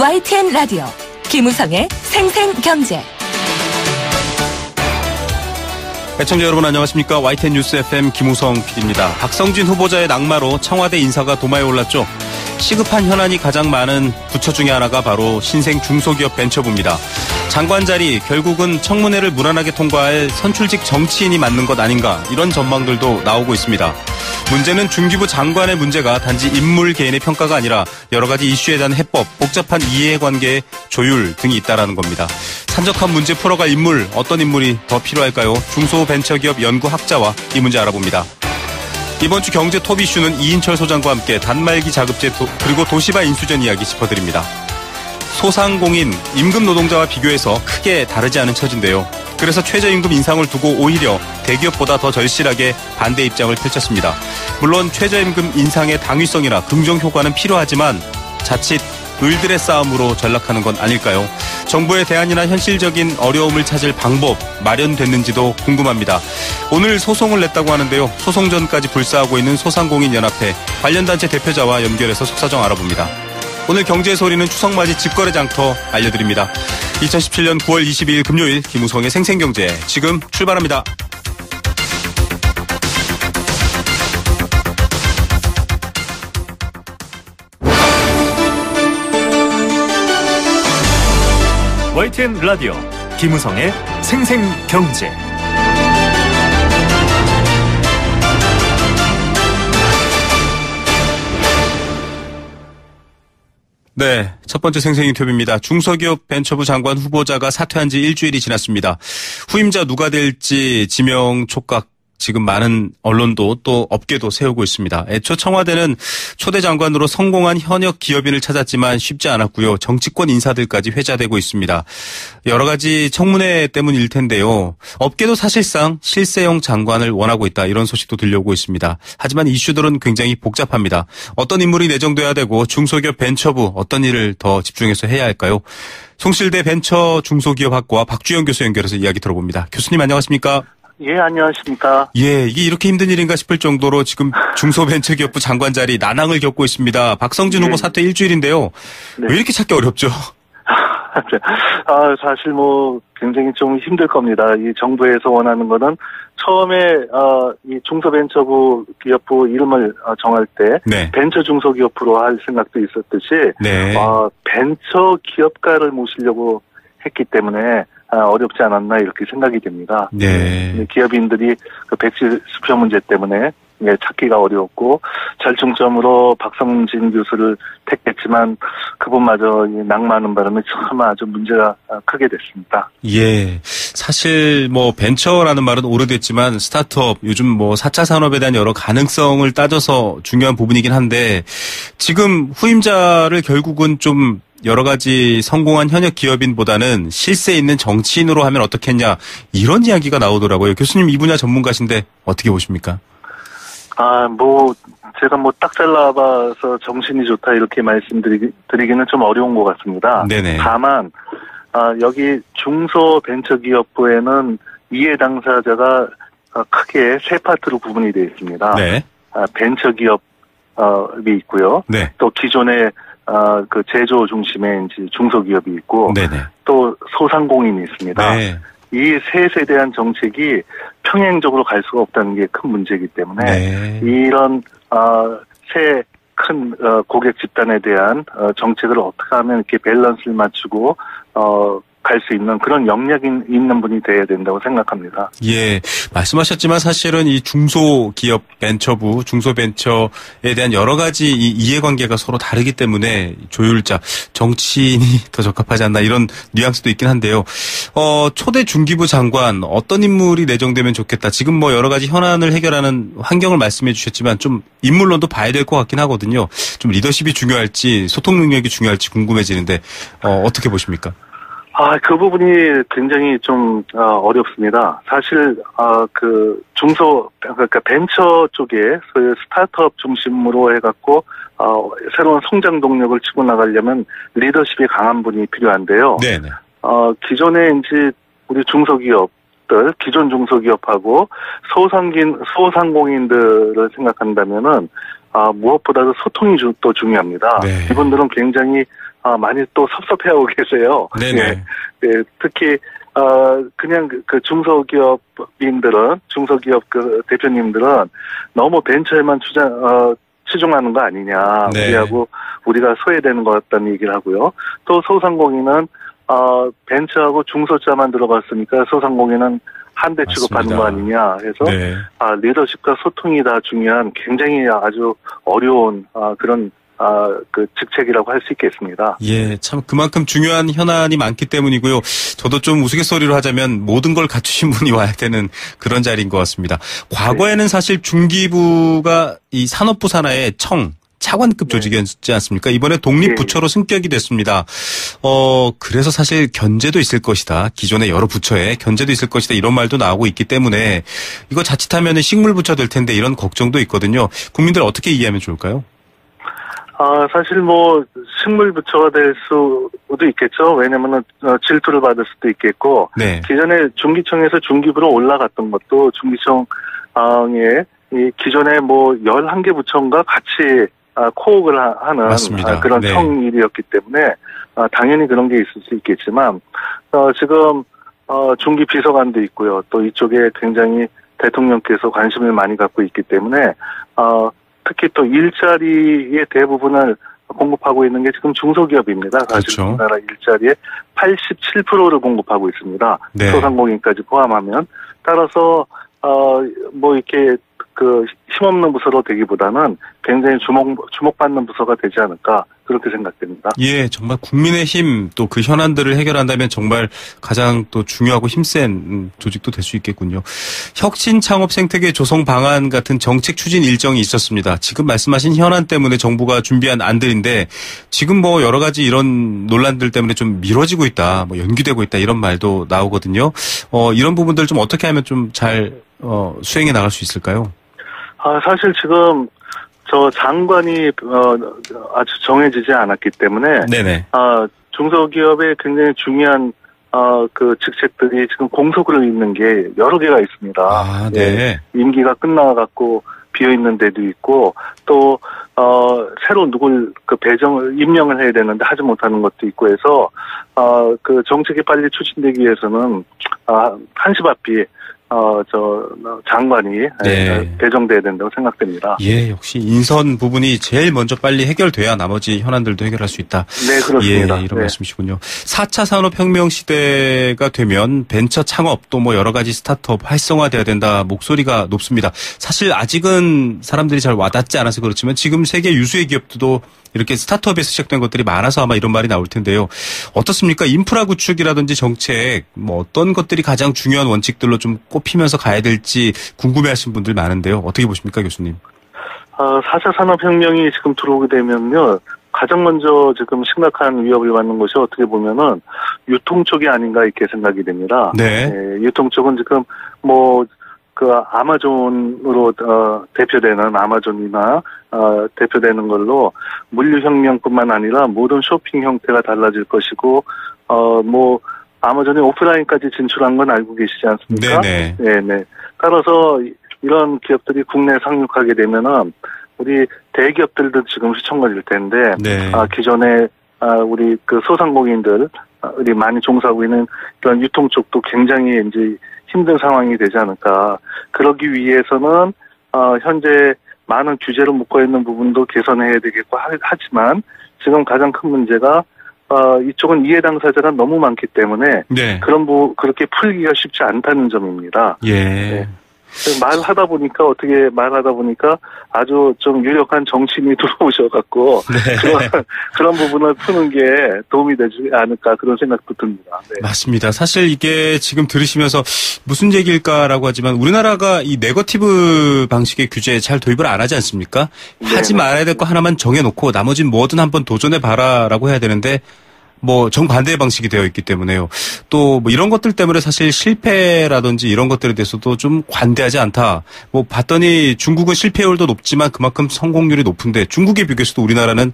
YTN 라디오 김우성의 생생경제. 애청자 여러분 안녕하십니까. YTN 뉴스 FM 김우성 PD입니다. 박성진 후보자의 낙마로 청와대 인사가 도마에 올랐죠. 시급한 현안이 가장 많은 부처 중에 하나가 바로 신생 중소기업 벤처부입니다. 장관 자리 결국은 청문회를 무난하게 통과할 선출직 정치인이 맞는 것 아닌가, 이런 전망들도 나오고 있습니다. 문제는 중기부 장관의 문제가 단지 인물 개인의 평가가 아니라 여러 가지 이슈에 대한 해법, 복잡한 이해관계 조율 등이 있다는 겁니다. 산적한 문제 풀어갈 인물, 어떤 인물이 더 필요할까요? 중소벤처기업 연구학자와 이 문제 알아봅니다. 이번 주 경제 톱 이슈는 이인철 소장과 함께 단말기 자급제 그리고 도시바 인수전 이야기 짚어드립니다. 소상공인, 임금 노동자와 비교해서 크게 다르지 않은 처지인데요. 그래서 최저임금 인상을 두고 오히려 대기업보다 더 절실하게 반대 입장을 펼쳤습니다. 물론 최저임금 인상의 당위성이나 긍정 효과는 필요하지만 자칫 을들의 싸움으로 전락하는 건 아닐까요? 정부의 대안이나 현실적인 어려움을 찾을 방법 마련됐는지도 궁금합니다. 오늘 소송을 냈다고 하는데요. 소송 전까지 불사하고 있는 소상공인연합회 관련 단체 대표자와 연결해서 속사정 알아봅니다. 오늘 경제의 소리는 추석맞이 집거래 장터 알려드립니다. 2017년 9월 22일 금요일 김우성의 생생경제 지금 출발합니다. YTN 라디오 김우성의 생생경제. 네, 첫 번째 생생인터뷰입니다. 중소기업 벤처부 장관 후보자가 사퇴한 지 일주일이 지났습니다. 후임자 누가 될지 지명 촉각 지금 많은 언론도 또 업계도 세우고 있습니다. 애초 청와대는 초대 장관으로 성공한 현역 기업인을 찾았지만 쉽지 않았고요. 정치권 인사들까지 회자되고 있습니다. 여러 가지 청문회 때문일 텐데요. 업계도 사실상 실세형 장관을 원하고 있다, 이런 소식도 들려오고 있습니다. 하지만 이슈들은 굉장히 복잡합니다. 어떤 인물이 내정돼야 되고 중소기업 벤처부 어떤 일을 더 집중해서 해야 할까요? 송실대 벤처 중소기업학과 박주영 교수 연결해서 이야기 들어봅니다. 교수님 안녕하십니까? 예, 안녕하십니까. 예, 이게 이렇게 힘든 일인가 싶을 정도로 지금 중소벤처기업부 장관 자리 난항을 겪고 있습니다. 박성진 후보 사퇴 일주일인데요. 네. 왜 이렇게 찾기 어렵죠? 사실 굉장히 좀 힘들 겁니다. 이 정부에서 원하는 거는 처음에 이 중소벤처부 기업부 이름을 정할 때 네. 벤처 중소기업부로 할 생각도 있었듯이 네. 벤처 기업가를 모시려고 했기 때문에 어렵지 않았나 이렇게 생각이 됩니다. 네. 기업인들이 그 백지 수표 문제 때문에 찾기가 어려웠고 절충점으로 박성진 교수를 택했지만 그분마저 낙마하는 바람에 참 아주 문제가 크게 됐습니다. 예. 사실 벤처라는 말은 오래됐지만 스타트업, 요즘 4차 산업에 대한 여러 가능성을 따져서 중요한 부분이긴 한데 지금 후임자를 결국은 좀 여러 가지 성공한 현역 기업인보다는 실세 있는 정치인으로 하면 어떻겠냐, 이런 이야기가 나오더라고요. 교수님 이 분야 전문가신데 어떻게 보십니까? 제가 딱 잘라봐서 정신이 좋다 이렇게 말씀드리기는 좀 어려운 것 같습니다. 네네. 다만 여기 중소벤처기업부에는 이해 당사자가 크게 세 파트로 구분이 되어 있습니다. 네. 벤처기업이 있고요. 네. 또 기존의 그 제조 중심의 이제 중소기업이 있고, 네네. 또 소상공인이 있습니다. 네. 이 셋에 대한 정책이 평행적으로 갈 수가 없다는 게 큰 문제이기 때문에, 네. 이런, 세 큰, 고객 집단에 대한, 정책을 어떻게 하면 이렇게 밸런스를 맞추고, 갈 수 있는 그런 역량이 있는 분이 돼야 된다고 생각합니다. 예, 말씀하셨지만 사실은 이 중소기업 벤처부, 중소벤처에 대한 여러 가지 이 이해관계가 서로 다르기 때문에 조율자, 정치인이 더 적합하지 않나, 이런 뉘앙스도 있긴 한데요. 초대 중기부 장관 어떤 인물이 내정되면 좋겠다. 지금 여러 가지 현안을 해결하는 환경을 말씀해 주셨지만 좀 인물론도 봐야 될 것 같긴 하거든요. 좀 리더십이 중요할지 소통 능력이 중요할지 궁금해지는데 어떻게 보십니까? 그 부분이 굉장히 좀 어렵습니다. 사실 그러니까 벤처 쪽에 소위 스타트업 중심으로 해갖고 새로운 성장 동력을 치고 나가려면 리더십이 강한 분이 필요한데요. 네네. 기존에 이제 우리 중소기업들, 기존 중소기업하고 소상공인들을 생각한다면은 무엇보다도 소통이 또 중요합니다. 네. 이분들은 굉장히 많이 또 섭섭해하고 계세요. 네네. 예, 예, 특히 그냥 그 중소기업 그 대표님들은 너무 벤처에만 치중하는 거 아니냐. 네. 우리가 소외되는 것 같다는 얘기를 하고요. 또 소상공인은 벤처하고 중소자만 들어갔으니까 소상공인은 한대 취급하는 거 아니냐 해서 네. 리더십과 소통이 다 중요한 굉장히 아주 어려운 그런 그 직책이라고 할 수 있겠습니다. 예, 참 그만큼 중요한 현안이 많기 때문이고요. 저도 좀 우스갯소리로 하자면 모든 걸 갖추신 분이 와야 되는 그런 자리인 것 같습니다. 과거에는 네. 사실 중기부가 이 산업부 산하의 차관급 조직이었지 않습니까? 이번에 독립부처로 승격이 됐습니다. 그래서 사실 견제도 있을 것이다. 기존의 여러 부처에 견제도 있을 것이다. 이런 말도 나오고 있기 때문에 이거 자칫하면 식물부처 될 텐데 이런 걱정도 있거든요. 국민들 어떻게 이해하면 좋을까요? 사실 식물부처가 될 수도 있겠죠. 왜냐면은 질투를 받을 수도 있겠고. 네. 기존에 중기청에서 중기부로 올라갔던 것도 중기청에 이 기존에 11개 부처인가 같이 코업을 하는 맞습니다. 그런 네. 청일이었기 때문에 당연히 그런 게 있을 수 있겠지만 지금 중기 비서관도 있고요. 또 이쪽에 굉장히 대통령께서 관심을 많이 갖고 있기 때문에 특히 또 일자리의 대부분을 공급하고 있는 게 지금 중소기업입니다. 사실 그렇죠. 우리나라 일자리의 87%를 공급하고 있습니다. 네. 소상공인까지 포함하면. 따라서 이렇게 힘없는 부서로 되기보다는 굉장히 주목받는 부서가 되지 않을까 그렇게 생각됩니다. 예, 정말 국민의힘 또 그 현안들을 해결한다면 정말 가장 또 중요하고 힘센 조직도 될 수 있겠군요. 혁신 창업 생태계 조성 방안 같은 정책 추진 일정이 있었습니다. 지금 말씀하신 현안 때문에 정부가 준비한 안들인데 지금 여러 가지 이런 논란들 때문에 좀 미뤄지고 있다, 연기되고 있다 이런 말도 나오거든요. 이런 부분들 좀 어떻게 하면 좀 잘 수행해 나갈 수 있을까요? 사실 지금 장관이 아주 정해지지 않았기 때문에 네네. 중소기업의 굉장히 중요한 그 직책들이 지금 공석으로 있는 게 여러 개가 있습니다. 네. 예, 임기가 끝나갖고 비어 있는 데도 있고 또 새로 누굴 임명을 해야 되는데 하지 못하는 것도 있고 해서 그 정책이 빨리 추진되기 위해서는 한시바삐 장관이 배정돼야 된다고 생각됩니다. 예, 역시 인선 부분이 제일 먼저 빨리 해결돼야 나머지 현안들도 해결할 수 있다. 네, 그렇습니다. 예, 이런 말씀이시군요. 4차 산업혁명 시대가 되면 벤처 창업 또 여러 가지 스타트업 활성화돼야 된다 목소리가 높습니다. 사실 아직은 사람들이 잘 와닿지 않아서 그렇지만 지금 세계 유수의 기업들도 이렇게 스타트업에서 시작된 것들이 많아서 아마 이런 말이 나올 텐데요. 어떻습니까? 인프라 구축이라든지 정책, 어떤 것들이 가장 중요한 원칙들로 좀 꼽히면서 가야 될지 궁금해하시는 분들 많은데요. 어떻게 보십니까, 교수님? 4차 산업혁명이 지금 들어오게 되면요. 가장 먼저 지금 심각한 위협을 받는 것이 어떻게 보면은 유통 쪽이 아닌가 이렇게 생각이 됩니다. 네. 유통 쪽은 지금 아마존으로 대표되는 아마존이나 대표되는 걸로 물류혁명뿐만 아니라 모든 쇼핑 형태가 달라질 것이고 아마존이 오프라인까지 진출한 건 알고 계시지 않습니까? 네네. 따라서 이런 기업들이 국내 상륙하게 되면은 우리 대기업들도 지금 휘청거릴 텐데 기존에 우리 소상공인들이 많이 종사하고 있는 그런 유통 쪽도 굉장히 이제 힘든 상황이 되지 않을까. 그러기 위해서는 현재 많은 규제를 묶어 있는 부분도 개선해야 되겠고 하지만 지금 가장 큰 문제가 이쪽은 이해 당사자가 너무 많기 때문에 그렇게 풀기가 쉽지 않다는 점입니다. 예. 네. 말하다 보니까 아주 좀 유력한 정치인이 들어오셔갖고 그런 부분을 푸는 게 도움이 되지 않을까 그런 생각도 듭니다. 네. 맞습니다. 사실 이게 지금 들으시면서 무슨 얘기일까라고 하지만 우리나라가 이 네거티브 방식의 규제에 잘 도입을 안 하지 않습니까? 하지 말아야 될 거 하나만 정해놓고 나머지는 뭐든 한번 도전해봐라라고 해야 되는데 정반대의 방식이 되어 있기 때문에요. 또 이런 것들 때문에 사실 실패라든지 이런 것들에 대해서도 좀 관대하지 않다. 봤더니 중국은 실패율도 높지만 그만큼 성공률이 높은데 중국에 비교해서도 우리나라는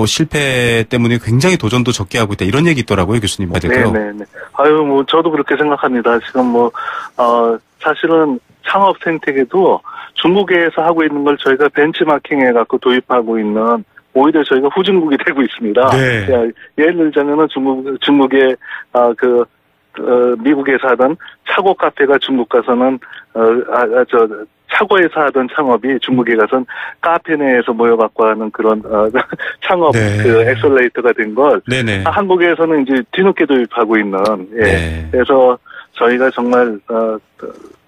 실패 때문에 굉장히 도전도 적게 하고 있다. 이런 얘기 있더라고요, 교수님. 맞을까요? 네네. 저도 그렇게 생각합니다. 지금 사실은 창업 생태계도 중국에서 하고 있는 걸 저희가 벤치마킹 해갖고 도입하고 있는 오히려 저희가 후진국이 되고 있습니다. 네. 예를 들자면은 중국의 미국에서 하던 차고 카페가 중국 가서는 차고에서 하던 창업이 중국에 가서는 카페 내에서 모여갖고 하는 그런 창업 네. 그 엑셀레이터가 된 걸 네네. 한국에서는 이제 뒤늦게 도입하고 있는 네. 그래서 저희가 정말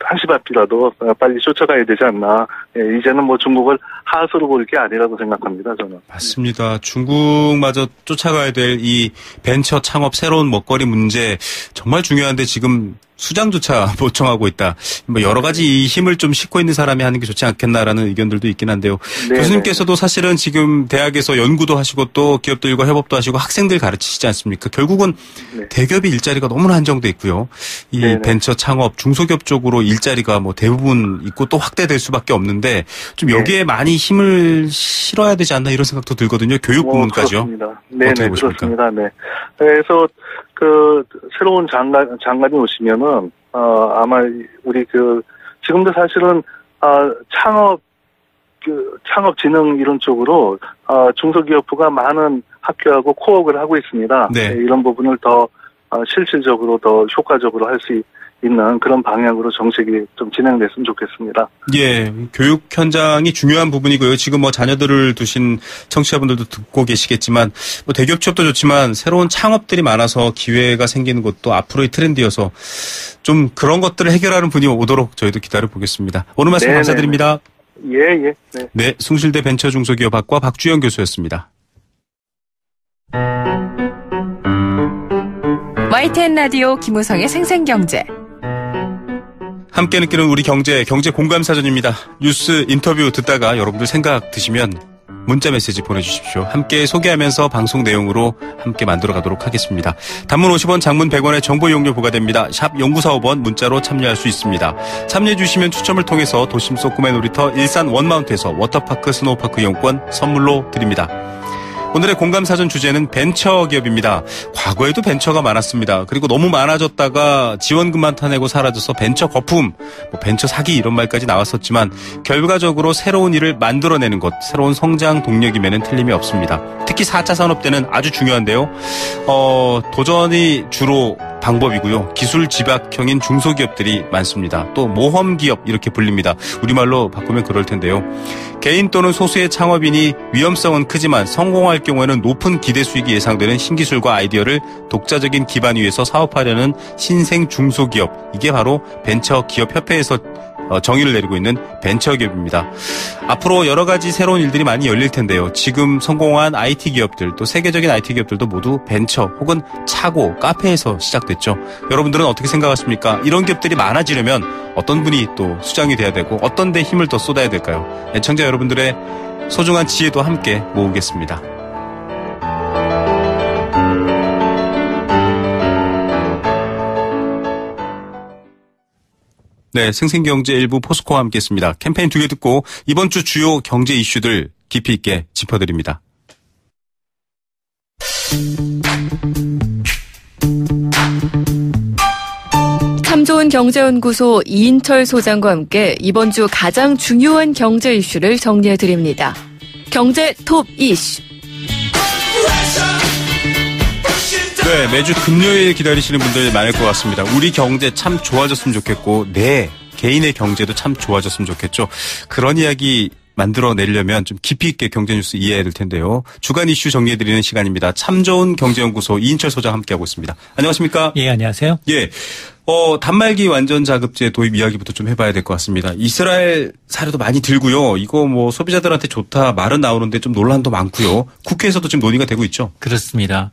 한시 앞이라도 빨리 쫓아가야 되지 않나. 이제는 뭐 중국을 하수로 볼 게 아니라고 생각합니다. 저는. 맞습니다. 중국마저 쫓아가야 될 이 벤처 창업 새로운 먹거리 문제 정말 중요한데 지금 수장조차 못 정하고 있다. 뭐 여러 가지 이 힘을 좀 싣고 있는 사람이 하는 게 좋지 않겠나라는 의견들도 있긴 한데요. 네네. 교수님께서도 사실은 지금 대학에서 연구도 하시고 또 기업들과 협업도 하시고 학생들 가르치시지 않습니까? 결국은 네. 대기업이 일자리가 너무나 한정돼 있고요. 이 네네. 벤처 창업, 중소기업 쪽으로 일자리가 뭐 대부분 있고 또 확대될 수밖에 없는데 좀 여기에 네. 많이 힘을 실어야 되지 않나 이런 생각도 들거든요. 교육 부문까지요. 그렇습니다. 네, 그렇습니다. 네. 그래서 그 새로운 장관이 오시면은 아마 우리 지금도 사실은 창업 진흥 이런 쪽으로 중소기업부가 많은 학교하고 코업을 하고 있습니다. 네. 이런 부분을 더 실질적으로 더 효과적으로 할 수 있는 그런 방향으로 정책이 좀 진행됐으면 좋겠습니다. 예, 교육 현장이 중요한 부분이고요. 지금 뭐 자녀들을 두신 청취자분들도 듣고 계시겠지만 뭐 대기업 취업도 좋지만 새로운 창업들이 많아서 기회가 생기는 것도 앞으로의 트렌드여서 좀 그런 것들을 해결하는 분이 오도록 저희도 기다려 보겠습니다. 오늘 말씀 네네. 감사드립니다. 예. 네, 숭실대 벤처중소기업학과 박주영 교수였습니다. YTN 라디오 김우성의 생생경제. 함께 느끼는 우리 경제 공감사전입니다. 뉴스 인터뷰 듣다가 여러분들 생각 드시면 문자 메시지 보내주십시오. 함께 소개하면서 방송 내용으로 함께 만들어가도록 하겠습니다. 단문 50원, 장문 100원의 정보 이용료 부과됩니다. 샵 0945번 문자로 참여할 수 있습니다. 참여해 주시면 추첨을 통해서 도심 속 꿈의 놀이터 일산 원마운트에서 워터파크 스노우파크 이용권 선물로 드립니다. 오늘의 공감사전 주제는 벤처기업입니다. 과거에도 벤처가 많았습니다. 그리고 너무 많아졌다가 지원금만 타내고 사라져서 벤처 거품, 벤처 사기 이런 말까지 나왔었지만 결과적으로 새로운 일을 만들어내는 것, 새로운 성장 동력임에는 틀림이 없습니다. 특히 4차 산업 때는 아주 중요한데요. 도전이 주로 방법이고요. 기술 집약형인 중소기업들이 많습니다. 또 모험기업 이렇게 불립니다. 우리말로 바꾸면 그럴 텐데요. 개인 또는 소수의 창업인이 위험성은 크지만 성공할 경우에는 높은 기대 수익이 예상되는 신기술과 아이디어를 독자적인 기반 위에서 사업하려는 신생 중소기업. 이게 바로 벤처기업협회에서 정의를 내리고 있는 벤처기업입니다. 앞으로 여러 가지 새로운 일들이 많이 열릴 텐데요. 지금 성공한 IT 기업들 또 세계적인 IT 기업들도 모두 벤처 혹은 차고 카페에서 시작됐죠. 여러분들은 어떻게 생각하십니까? 이런 기업들이 많아지려면 어떤 분이 또 수장이 돼야 되고 어떤 데 힘을 더 쏟아야 될까요? 애청자 여러분들의 소중한 지혜도 함께 모으겠습니다. 네, 생생경제 일부 포스코와 함께했습니다. 캠페인 2개 듣고 이번 주 주요 경제 이슈들 깊이 있게 짚어드립니다. 참 좋은 경제연구소 이인철 소장과 함께 이번 주 가장 중요한 경제 이슈를 정리해드립니다. 경제 톱 이슈. 네, 매주 금요일 기다리시는 분들 많을 것 같습니다. 우리 경제 참 좋아졌으면 좋겠고 개인의 경제도 참 좋아졌으면 좋겠죠. 그런 이야기 만들어내려면 좀 깊이 있게 경제 뉴스 이해해야 될 텐데요. 주간 이슈 정리해드리는 시간입니다. 참 좋은 경제연구소 이인철 소장 함께하고 있습니다. 안녕하십니까? 예, 안녕하세요. 예. 단말기 완전 자급제 도입 이야기부터 좀 해봐야 될 것 같습니다. 이스라엘 사례도 많이 들고요. 이거 소비자들한테 좋다 말은 나오는데 좀 논란도 많고요. 국회에서도 지금 논의가 되고 있죠. 그렇습니다.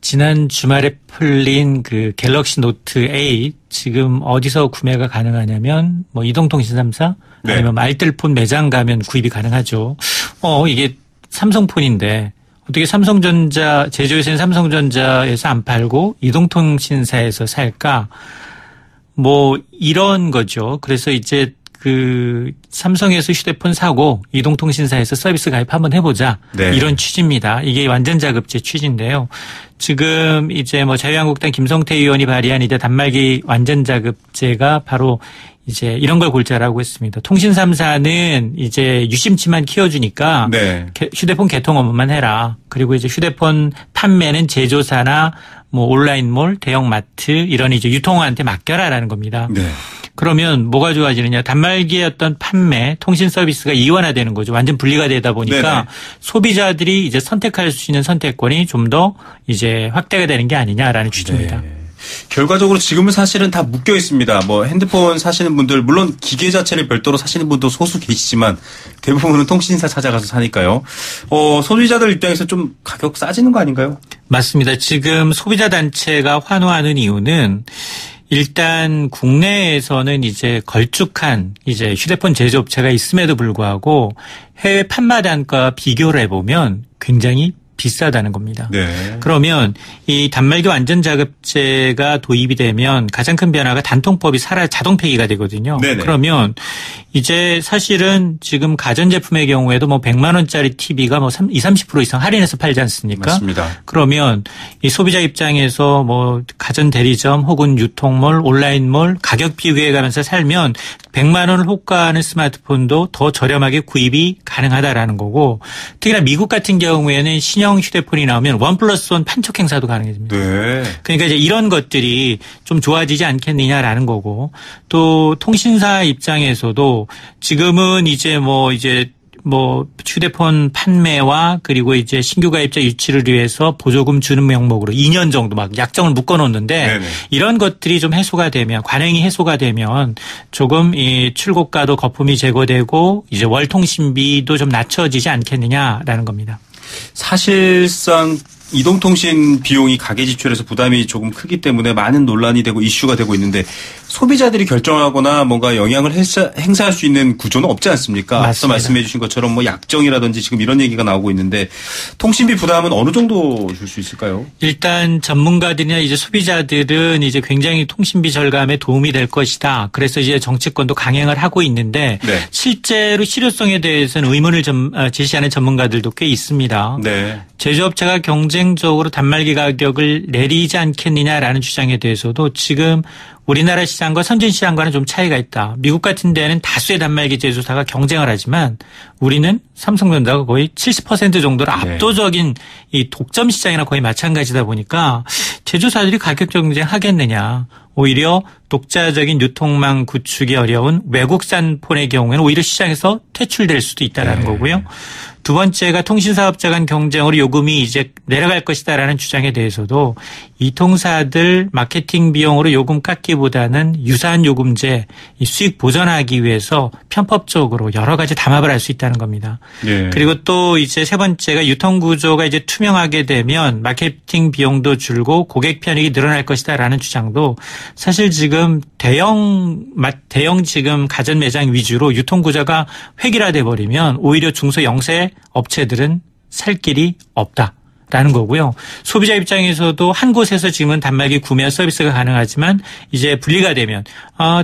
지난 주말에 풀린 그 갤럭시 노트 8 지금 어디서 구매가 가능하냐면 이동통신 3사 아니면 알뜰폰 매장 가면 구입이 가능하죠. 이게 삼성폰인데 어떻게 삼성전자 제조회사인 삼성전자에서 안 팔고 이동통신사에서 살까? 이런 거죠. 그래서 이제 그 삼성에서 휴대폰 사고 이동통신사에서 서비스 가입 한번 해보자. 네. 이런 취지입니다. 이게 완전 자급제 취지인데요. 지금 이제 뭐 자유한국당 김성태 의원이 발의한 이제 단말기 완전 자급제가 바로 이제 이런 걸 골자라고 했습니다. 통신 3사는 이제 유심치만 키워주니까 네. 휴대폰 개통 업무만 해라. 그리고 이제 휴대폰 판매는 제조사나 뭐 온라인몰, 대형마트 이런 이제 유통화한테 맡겨라라는 겁니다. 네. 그러면 뭐가 좋아지느냐. 단말기의 어떤 판매, 통신 서비스가 이원화되는 거죠. 완전 분리가 되다 보니까 네네. 소비자들이 이제 선택할 수 있는 선택권이 좀 더 이제 확대가 되는 게 아니냐라는 취지입니다. 네. 결과적으로 지금은 사실은 다 묶여 있습니다. 뭐 핸드폰 사시는 분들 물론 기계 자체를 별도로 사시는 분도 소수 계시지만 대부분은 통신사 찾아가서 사니까요. 소비자들 입장에서 좀 가격 싸지는 거 아닌가요? 맞습니다. 지금 소비자 단체가 환호하는 이유는 일단 국내에서는 이제 걸쭉한 이제 휴대폰 제조업체가 있음에도 불구하고 해외 판매 단가와 비교를 해보면 굉장히 비싸다는 겁니다. 네. 그러면 이 단말기 완전 자급제가 도입이 되면 가장 큰 변화가 단통법이 자동 폐기가 되거든요. 네네. 그러면 이제 사실은 지금 가전제품의 경우에도 뭐 100만 원짜리 TV가 뭐 20-30% 이상 할인해서 팔지 않습니까? 맞습니다. 그러면 이 소비자 입장에서 뭐 가전 대리점 혹은 유통몰, 온라인몰 가격 비교해 가면서 살면 100만 원을 호가하는 스마트폰도 더 저렴하게 구입이 가능하다라는 거고 특히나 미국 같은 경우에는 신형 휴대폰이 나오면 1+1 판촉 행사도 가능해집니다. 네. 그러니까 이제 이런 것들이 좀 좋아지지 않겠느냐라는 거고 또 통신사 입장에서도 지금은 이제 뭐 휴대폰 판매와 그리고 이제 신규 가입자 유치를 위해서 보조금 주는 명목으로 2년 정도 막 약정을 묶어 놓는데 네네. 이런 것들이 좀 해소가 되면 관행이 해소가 되면 조금 이 출고가도 거품이 제거되고 이제 월 통신비도 좀 낮춰지지 않겠느냐라는 겁니다. 사실상 이동통신 비용이 가계 지출에서 부담이 조금 크기 때문에 많은 논란이 되고 이슈가 되고 있는데 소비자들이 결정하거나 뭔가 영향을 행사할 수 있는 구조는 없지 않습니까? 맞습니다. 앞서 말씀해 주신 것처럼 뭐 약정이라든지 지금 이런 얘기가 나오고 있는데 통신비 부담은 어느 정도 줄 수 있을까요? 일단 전문가들이나 이제 소비자들은 이제 굉장히 통신비 절감에 도움이 될 것이다. 그래서 이제 정치권도 강행을 하고 있는데 네. 실제로 실효성에 대해서는 의문을 제시하는 전문가들도 꽤 있습니다. 네. 제조업체가 경쟁적으로 단말기 가격을 내리지 않겠느냐라는 주장에 대해서도 지금 우리나라 시장과 선진 시장과는 좀 차이가 있다. 미국 같은 데는 다수의 단말기 제조사가 경쟁을 하지만 우리는 삼성전자가 거의 70% 정도로 압도적인 이 독점 시장이나 거의 마찬가지다 보니까 제조사들이 가격 경쟁하겠느냐. 오히려 독자적인 유통망 구축이 어려운 외국산 폰의 경우에는 오히려 시장에서 퇴출될 수도 있다는 거고요. 두 번째가 통신사업자 간 경쟁으로 요금이 이제 내려갈 것이다라는 주장에 대해서도 이 통사들 마케팅 비용으로 요금 깎기보다는 유사한 요금제 수익 보전하기 위해서 편법적으로 여러 가지 담합을 할 수 있다는 겁니다. 예. 그리고 또 이제 세 번째가 유통 구조가 이제 투명하게 되면 마케팅 비용도 줄고 고객 편익이 늘어날 것이다라는 주장도 사실 지금 대형 지금 가전 매장 위주로 유통 구조가 획일화돼 버리면 오히려 중소 영세 업체들은 살 길이 없다라는 거고요. 소비자 입장에서도 한 곳에서 지금은 단말기 구매 서비스가 가능하지만 이제 분리가 되면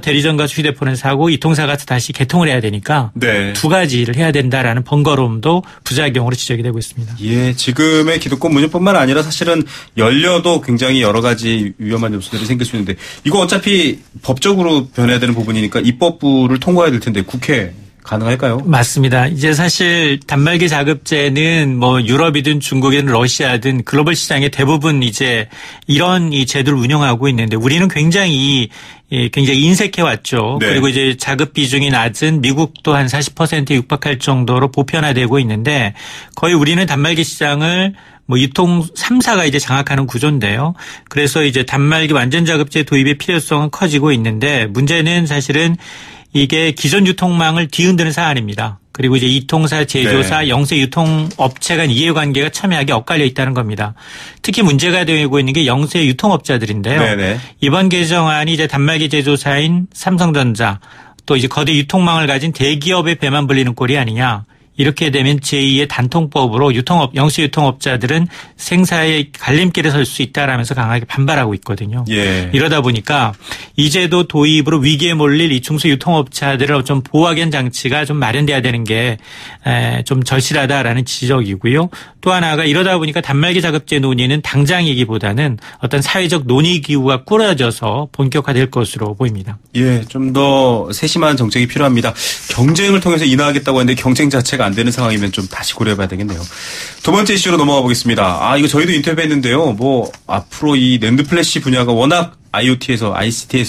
대리점 가서 휴대폰을 사고 이통사 가서 다시 개통을 해야 되니까 네. 두 가지를 해야 된다라는 번거로움도 부작용으로 지적이 되고 있습니다. 예, 지금의 기득권 문제뿐만 아니라 사실은 열려도 굉장히 여러 가지 위험한 요소들이 생길 수 있는데 이거 어차피 법적으로 변해야 되는 부분이니까 입법부를 통과해야 될 텐데 국회 가능할까요? 맞습니다. 이제 사실 단말기 자급제는 뭐 유럽이든 중국이든 러시아든 글로벌 시장의 대부분 이제 이런 이 제도를 운영하고 있는데 우리는 굉장히 인색해 왔죠. 네. 그리고 이제 자급 비중이 낮은 미국도 한 40%에 육박할 정도로 보편화되고 있는데 거의 우리는 단말기 시장을 뭐 유통 3사가 이제 장악하는 구조인데요. 그래서 이제 단말기 완전 자급제 도입의 필요성은 커지고 있는데 문제는 사실은 이게 기존 유통망을 뒤흔드는 사안입니다. 그리고 이제 이통사, 제조사, 네. 영세 유통업체 간 이해관계가 첨예하게 엇갈려 있다는 겁니다. 특히 문제가 되고 있는 게 영세 유통업자들인데요. 네네. 이번 개정안이 이제 단말기 제조사인 삼성전자 또 이제 거대 유통망을 가진 대기업의 배만 불리는 꼴이 아니냐. 이렇게 되면 제2의 단통법으로 영세유통업자들은 생사의 갈림길에 설 수 있다라면서 강하게 반발하고 있거든요. 예. 이러다 보니까 이 제도 도입으로 위기에 몰릴 이 중소유통업자들을 좀 보호하기 위한 장치가 좀 마련돼야 되는 게 좀 절실하다라는 지적이고요. 또 하나가 이러다 보니까 단말기 자급제 논의는 당장이기보다는 어떤 사회적 논의 기구가 꾸려져서 본격화될 것으로 보입니다. 예, 좀 더 세심한 정책이 필요합니다. 경쟁을 통해서 인하하겠다고 했는데 경쟁 자체가 안 되는 상황이면 좀 다시 고려해봐야 되겠네요. 두 번째 이슈로 넘어가 보겠습니다. 이거 저희도 인터뷰했는데요. 앞으로 이 낸드 플래시 분야가 워낙 ICT에서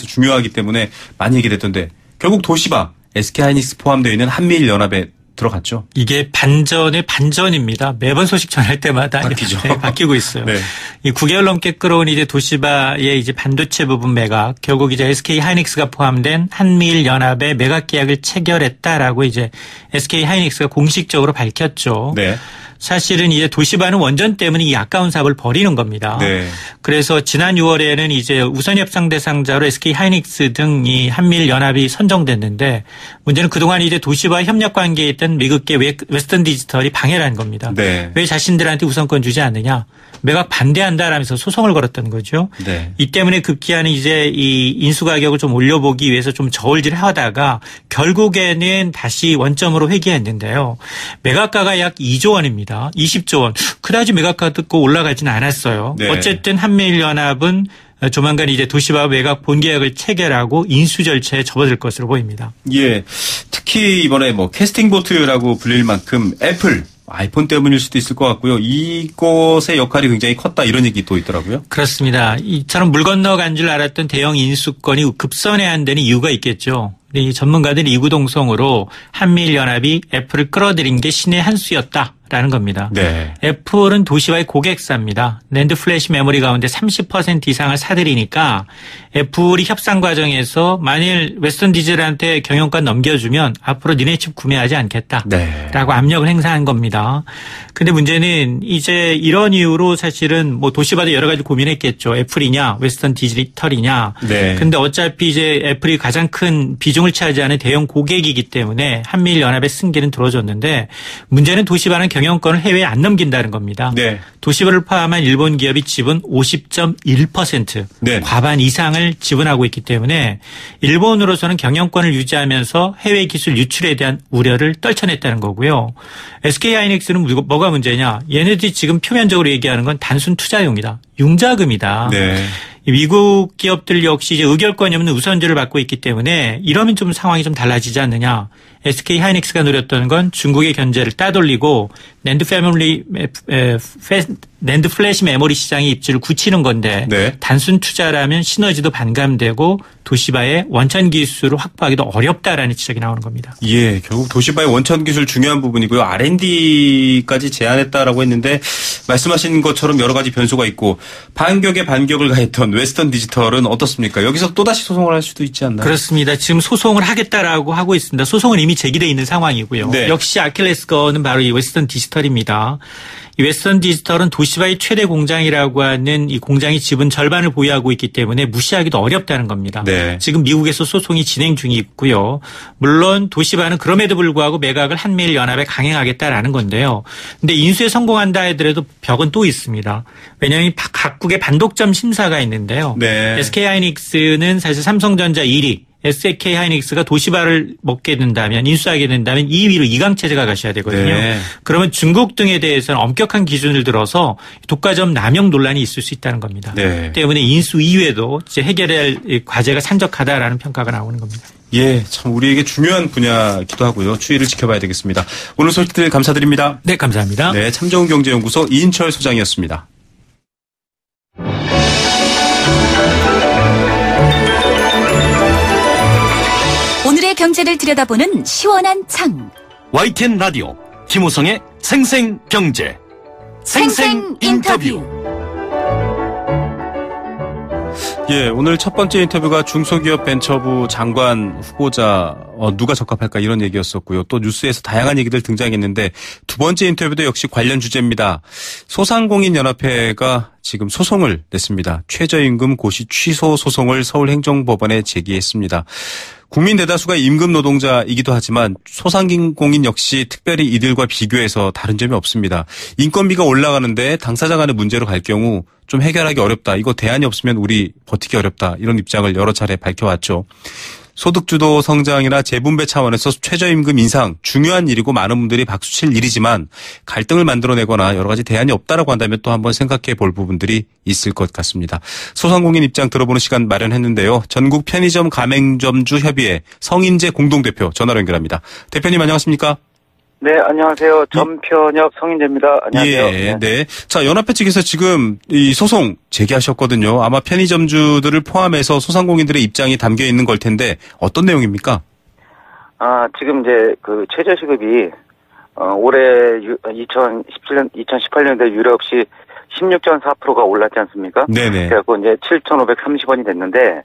중요하기 때문에 많이 얘기됐던데 결국 도시바, SK하이닉스 포함되어 있는 한미일연합에 들어갔죠. 이게 반전의 반전입니다. 매번 소식 전할 때마다 바뀌죠. 네, 바뀌고 있어요. 네. 이 9개월 넘게 끌어온 이제 도시바의 이제 반도체 부분 매각, 결국 이제 SK하이닉스가 포함된 한미일연합의 매각 계약을 체결했다라고 이제 SK하이닉스가 공식적으로 밝혔죠. 네. 사실은 이제 도시바는 원전 때문에 이 아까운 사업을 버리는 겁니다. 네. 그래서 지난 6월에는 이제 우선 협상 대상자로 SK하이닉스 등 이 한미일연합이 선정됐는데 문제는 그동안 이제 도시바와 협력 관계에 있던 미국계 웨스턴 디지털이 방해를 한 겁니다. 네. 왜 자신들한테 우선권 주지 않느냐? 매각 반대한다라면서 소송을 걸었던 거죠. 네. 이 때문에 급기야는 이제 이 인수 가격을 좀 올려보기 위해서 좀 저울질하다가 결국에는 다시 원점으로 회귀했는데요. 매각가가 약 2조 원입니다. 20조 원. 그다지 매각가 듣고 올라가지는 않았어요. 네. 어쨌든 한미일연합은 조만간 이제 도시바 매각 본계약을 체결하고 인수 절차에 접어들 것으로 보입니다. 예. 특히 이번에 캐스팅 보트라고 불릴 만큼 애플, 아이폰 때문일 수도 있을 것 같고요. 이곳의 역할이 굉장히 컸다 이런 얘기 또 있더라고요. 그렇습니다. 이처럼 물 건너간 줄 알았던 대형 인수권이 급선회해야 한다는 이유가 있겠죠. 이 전문가들이 이구동성으로 한미일연합이 애플을 끌어들인 게 신의 한 수였다라는 겁니다. 네. 애플은 도시바의 고객사입니다. 낸드 플래시 메모리 가운데 30% 이상을 사들이니까 애플이 협상 과정에서 만일 웨스턴 디지털한테 경영권 넘겨주면 앞으로 니네 칩 구매하지 않겠다라고 네. 압력을 행사한 겁니다. 근데 문제는 이제 이런 이유로 사실은 도시바도 여러 가지 고민했겠죠. 애플이냐 웨스턴 디지털이냐. 네. 근데 어차피 이제 애플이 가장 큰 비중을 차지하는 대형 고객이기 때문에 한미일연합의 승계는 들어줬는데 문제는 도시바는 경영권을 해외에 안 넘긴다는 겁니다. 네. 도시바를 포함한 일본 기업이 지분 50.1% 네. 과반 이상을 지분하고 있기 때문에 일본으로서는 경영권을 유지하면서 해외 기술 유출에 대한 우려를 떨쳐냈다는 거고요. SK하이닉스는 뭐가 문제냐. 얘네들이 지금 표면적으로 얘기하는 건 단순 투자용이다. 융자금이다. 네. 미국 기업들 역시 이제 의결권이 없는 우선주를 받고 있기 때문에 이러면 좀 상황이 좀 달라지지 않느냐. SK하이닉스가 노렸던 건 중국의 견제를 따돌리고 낸드 플래시 메모리 시장의 입지를 굳히는 건데 네. 단순 투자라면 시너지도 반감되고 도시바의 원천 기술을 확보하기도 어렵다라는 지적이 나오는 겁니다. 예, 결국 도시바의 원천 기술 중요한 부분이고요. R&D까지 제안했다라고 했는데 말씀하신 것처럼 여러 가지 변수가 있고 반격에 반격을 가했던 웨스턴 디지털은 어떻습니까? 여기서 또다시 소송을 할 수도 있지 않나요? 그렇습니다. 지금 소송을 하겠다라고 하고 있습니다. 소송은 이미 제기되어 있는 상황이고요. 네. 역시 아킬레스건은 바로 이 웨스턴 디지털입니다. 이 웨스턴 디지털은 도시바의 최대 공장이라고 하는 이 공장이 지분 절반을 보유하고 있기 때문에 무시하기도 어렵다는 겁니다. 네. 지금 미국에서 소송이 진행 중이 있고요. 물론 도시바는 그럼에도 불구하고 매각을 한미일연합에 강행하겠다라는 건데요. 근데 인수에 성공한다 하더라도 벽은 또 있습니다. 왜냐하면 각국의 반독점 심사가 있는데요. 네. SK하이닉스는 사실 삼성전자 1위. SK하이닉스가 도시바를 먹게 된다면 인수하게 된다면 2위로 이강체제가 가셔야 되거든요. 네. 그러면 중국 등에 대해서는 엄격한 기준을 들어서 독과점 남용 논란이 있을 수 있다는 겁니다. 네. 때문에 인수 이후에도 이제 해결해야 할 과제가 산적하다라는 평가가 나오는 겁니다. 예, 참 우리에게 중요한 분야이기도 하고요. 추이를 지켜봐야 되겠습니다. 오늘 소식들 감사드립니다. 네, 감사합니다. 네, 참좋은경제연구소 이인철 소장이었습니다. 오늘의 경제를 들여다보는 시원한 창. YTN 라디오 김호성의 생생경제. 생생인터뷰. 예, 오늘 첫 번째 인터뷰가 중소기업 벤처부 장관 후보자 누가 적합할까 이런 얘기였었고요. 또 뉴스에서 다양한 얘기들 등장했는데 두 번째 인터뷰도 역시 관련 주제입니다. 소상공인연합회가 지금 소송을 냈습니다. 최저임금 고시 취소 소송을 서울행정법원에 제기했습니다. 국민 대다수가 임금 노동자이기도 하지만 소상공인 역시 특별히 이들과 비교해서 다른 점이 없습니다. 인건비가 올라가는데 당사자 간의 문제로 갈 경우 좀 해결하기 어렵다. 이거 대안이 없으면 우리 버티기 어렵다. 이런 입장을 여러 차례 밝혀왔죠. 소득주도 성장이나 재분배 차원에서 최저임금 인상 중요한 일이고 많은 분들이 박수칠 일이지만 갈등을 만들어내거나 여러 가지 대안이 없다라고 한다면 또 한번 생각해 볼 부분들이 있을 것 같습니다. 소상공인 입장 들어보는 시간 마련했는데요. 전국 편의점 가맹점주 협의회 성인재 공동대표 전화로 연결합니다. 대표님 안녕하십니까? 네, 안녕하세요. 전편협 성인재입니다. 안녕하세요. 네. 자, 연합회 측에서 지금 이 소송 제기하셨거든요. 아마 편의점주들을 포함해서 소상공인들의 입장이 담겨 있는 걸 텐데 어떤 내용입니까? 지금 이제 그 최저시급이 올해 2018년도에 유례 없이 16.4%가 올랐지 않습니까? 네네. 그래갖고 이제 7,530원이 됐는데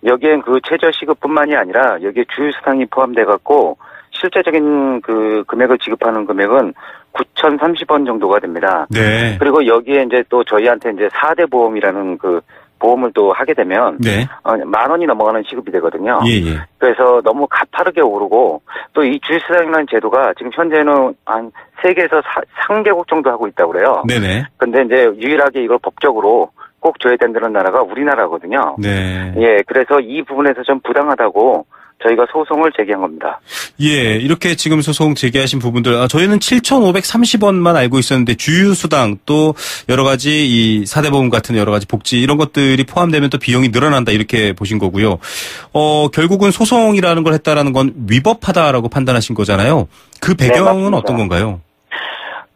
여기엔 그 최저시급뿐만이 아니라 여기에 주유수당이 포함돼갖고 실제적인 그 금액을 지급하는 금액은 9,030원 정도가 됩니다. 네. 그리고 여기에 이제 또 저희한테 이제 4대 보험이라는 그 보험을 또 하게 되면 네. 10,000원이 넘어가는 시급이 되거든요. 예. 그래서 너무 가파르게 오르고 또 이 주유수당이라는 제도가 지금 현재는 한 세계에서 3개국 정도 하고 있다고 그래요. 네네. 근데 이제 유일하게 이걸 법적으로 꼭 줘야 된다는 나라가 우리나라거든요. 네. 예, 그래서 이 부분에서 좀 부당하다고 저희가 소송을 제기한 겁니다. 예, 이렇게 지금 소송 제기하신 부분들, 저희는 7,530원만 알고 있었는데 주유수당 또 여러 가지 이 4대 보험 같은 여러 가지 복지 이런 것들이 포함되면 또 비용이 늘어난다 이렇게 보신 거고요. 결국은 소송이라는 걸 했다라는 건 위법하다라고 판단하신 거잖아요. 그 배경은 네, 어떤 건가요?